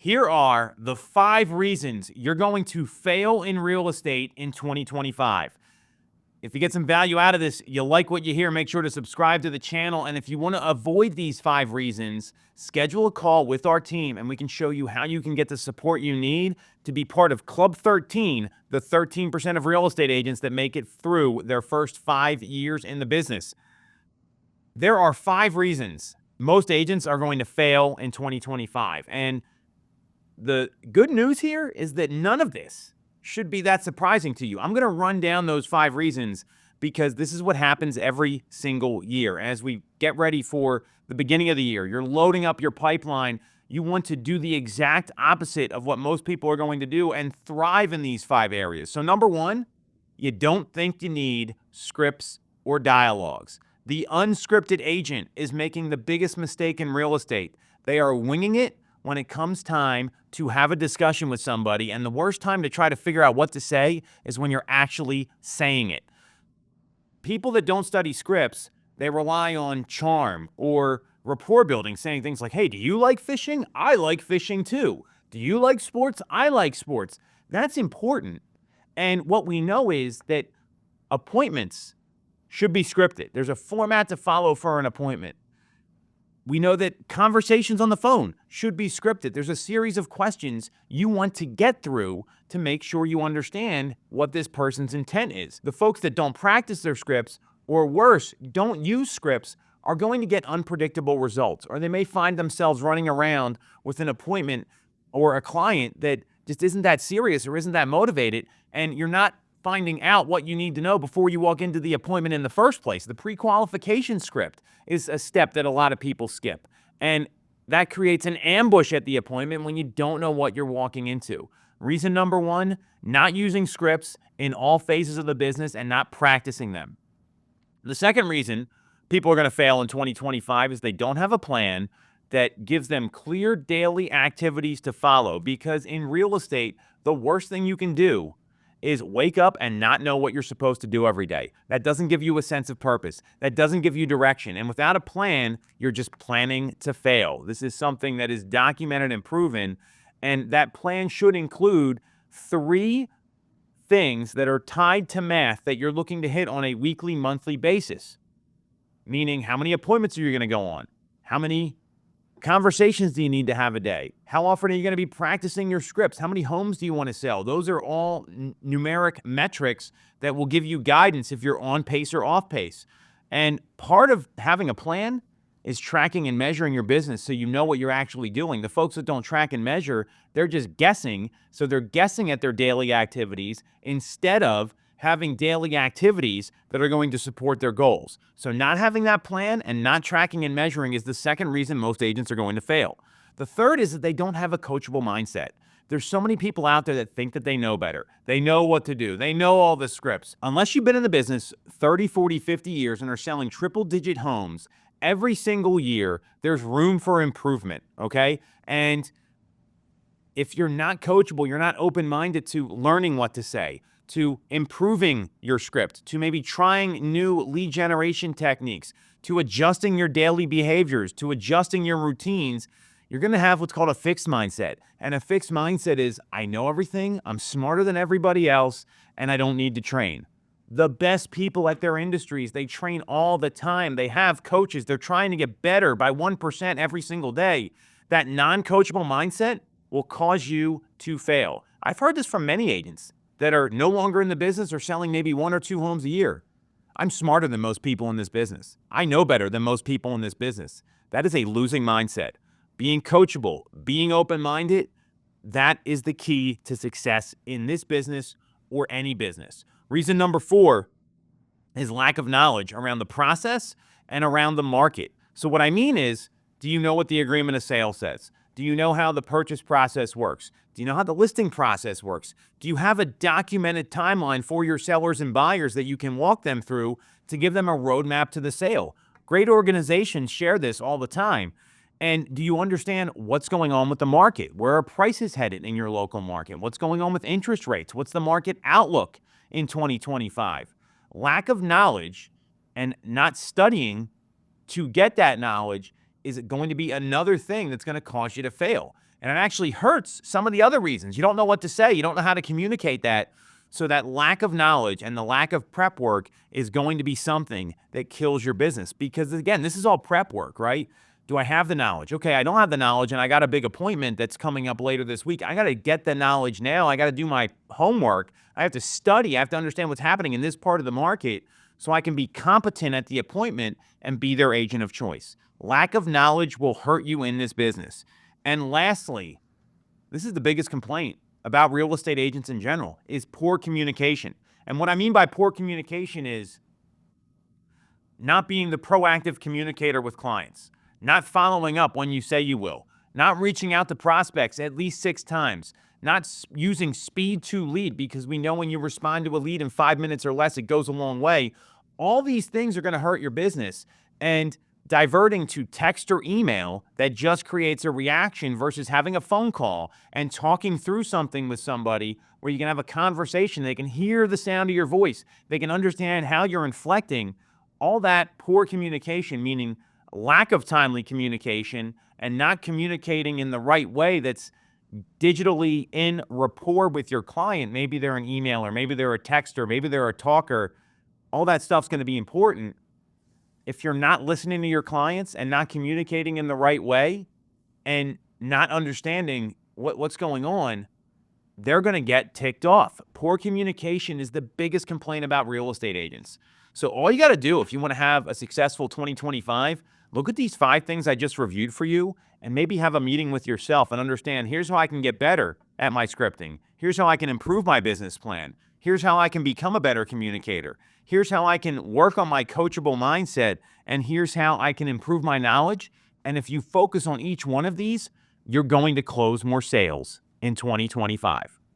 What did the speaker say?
Here are the 5 reasons you're going to fail in real estate in 2025. If you get some value out of this, you like what you hear, make sure to subscribe to the channel. And if you want to avoid these 5 reasons, schedule a call with our team and we can show you how you can get the support you need to be part of Club 13, the 13% of real estate agents that make it through their first 5 years in the business. There are 5 reasons most agents are going to fail in 2025. And the good news here is that none of this should be that surprising to you. I'm going to run down those 5 reasons because this is what happens every single year. As we get ready for the beginning of the year, you're loading up your pipeline. You want to do the exact opposite of what most people are going to do and thrive in these 5 areas. So number 1, you don't think you need scripts or dialogues. The unscripted agent is making the biggest mistake in real estate. They are winging it when it comes time to have a discussion with somebody, and the worst time to try to figure out what to say is when you're actually saying it. People that don't study scripts, they rely on charm or rapport building, saying things like, hey, do you like fishing? I like fishing too. Do you like sports? I like sports. That's important. And what we know is that appointments should be scripted. There's a format to follow for an appointment. We know that conversations on the phone should be scripted. There's a series of questions you want to get through to make sure you understand what this person's intent is. The folks that don't practice their scripts, or worse, don't use scripts, are going to get unpredictable results, or they may find themselves running around with an appointment or a client that just isn't that serious or isn't that motivated, and you're not finding out what you need to know before you walk into the appointment in the first place. The pre-qualification script is a step that a lot of people skip. And that creates an ambush at the appointment when you don't know what you're walking into. Reason number 1, not using scripts in all phases of the business and not practicing them. The second reason people are going to fail in 2025 is they don't have a plan that gives them clear daily activities to follow. Because in real estate, the worst thing you can do is wake up and not know what you're supposed to do every day. That doesn't give you a sense of purpose. That doesn't give you direction. And without a plan, you're just planning to fail. This is something that is documented and proven. And that plan should include 3 things that are tied to math that you're looking to hit on a weekly, monthly basis. Meaning, how many appointments are you going to go on? How many conversations do you need to have a day? How often are you going to be practicing your scripts? How many homes do you want to sell? Those are all numeric metrics that will give you guidance if you're on pace or off pace. And part of having a plan is tracking and measuring your business so you know what you're actually doing. The folks that don't track and measure, they're just guessing. So they're guessing at their daily activities instead of having daily activities that are going to support their goals. So not having that plan and not tracking and measuring is the second reason most agents are going to fail. The third is that they don't have a coachable mindset. There's so many people out there that think that they know better. They know what to do. They know all the scripts. Unless you've been in the business 30, 40, 50 years and are selling triple-digit homes every single year, there's room for improvement, okay? And if you're not coachable, you're not open-minded to learning what to say, to improving your script, to maybe trying new lead generation techniques, to adjusting your daily behaviors, to adjusting your routines, you're going to have what's called a fixed mindset. And a fixed mindset is, I know everything, I'm smarter than everybody else, and I don't need to train. The best people at their industries, they train all the time. They have coaches. They're trying to get better by 1% every single day. That non-coachable mindset will cause you to fail. I've heard this from many agents that are no longer in the business or selling maybe 1 or 2 homes a year. I'm smarter than most people in this business. I know better than most people in this business. That is a losing mindset. Being coachable, being open-minded, that is the key to success in this business or any business. Reason number 4 is lack of knowledge around the process and around the market. So what I mean is, do you know what the agreement of sale says? Do you know how the purchase process works? Do you know how the listing process works? Do you have a documented timeline for your sellers and buyers that you can walk them through to give them a roadmap to the sale? Great organizations share this all the time. And do you understand what's going on with the market? Where are prices headed in your local market? What's going on with interest rates? What's the market outlook in 2025? Lack of knowledge and not studying to get that knowledge is going to be another thing that's going to cause you to fail. And it actually hurts some of the other reasons. You don't know what to say. You don't know how to communicate that. So that lack of knowledge and the lack of prep work is going to be something that kills your business. Because again, this is all prep work, right? Do I have the knowledge? Okay, I don't have the knowledge and I got a big appointment that's coming up later this week. I got to get the knowledge now. I got to do my homework. I have to study. I have to understand what's happening in this part of the market so I can be competent at the appointment and be their agent of choice. Lack of knowledge will hurt you in this business. And lastly, this is the biggest complaint about real estate agents in general, is poor communication. And what I mean by poor communication is not being the proactive communicator with clients, not following up when you say you will, not reaching out to prospects at least 6 times, not using speed to lead, because we know when you respond to a lead in 5 minutes or less, it goes a long way. All these things are going to hurt your business. And diverting to text or email that just creates a reaction versus having a phone call and talking through something with somebody where you can have a conversation. They can hear the sound of your voice. They can understand how you're inflecting. All that poor communication, meaning lack of timely communication and not communicating in the right way that's digitally in rapport with your client. Maybe they're an emailer, maybe they're a texter, maybe they're a talker. All that stuff's going to be important. If you're not listening to your clients and not communicating in the right way and not understanding what's going on, they're going to get ticked off. Poor communication is the biggest complaint about real estate agents. So all you got to do if you want to have a successful 2025, look at these 5 things I just reviewed for you and maybe have a meeting with yourself and understand, here's how I can get better at my scripting. Here's how I can improve my business plan. Here's how I can become a better communicator. Here's how I can work on my coachable mindset. And here's how I can improve my knowledge. And if you focus on each one of these, you're going to close more sales in 2025.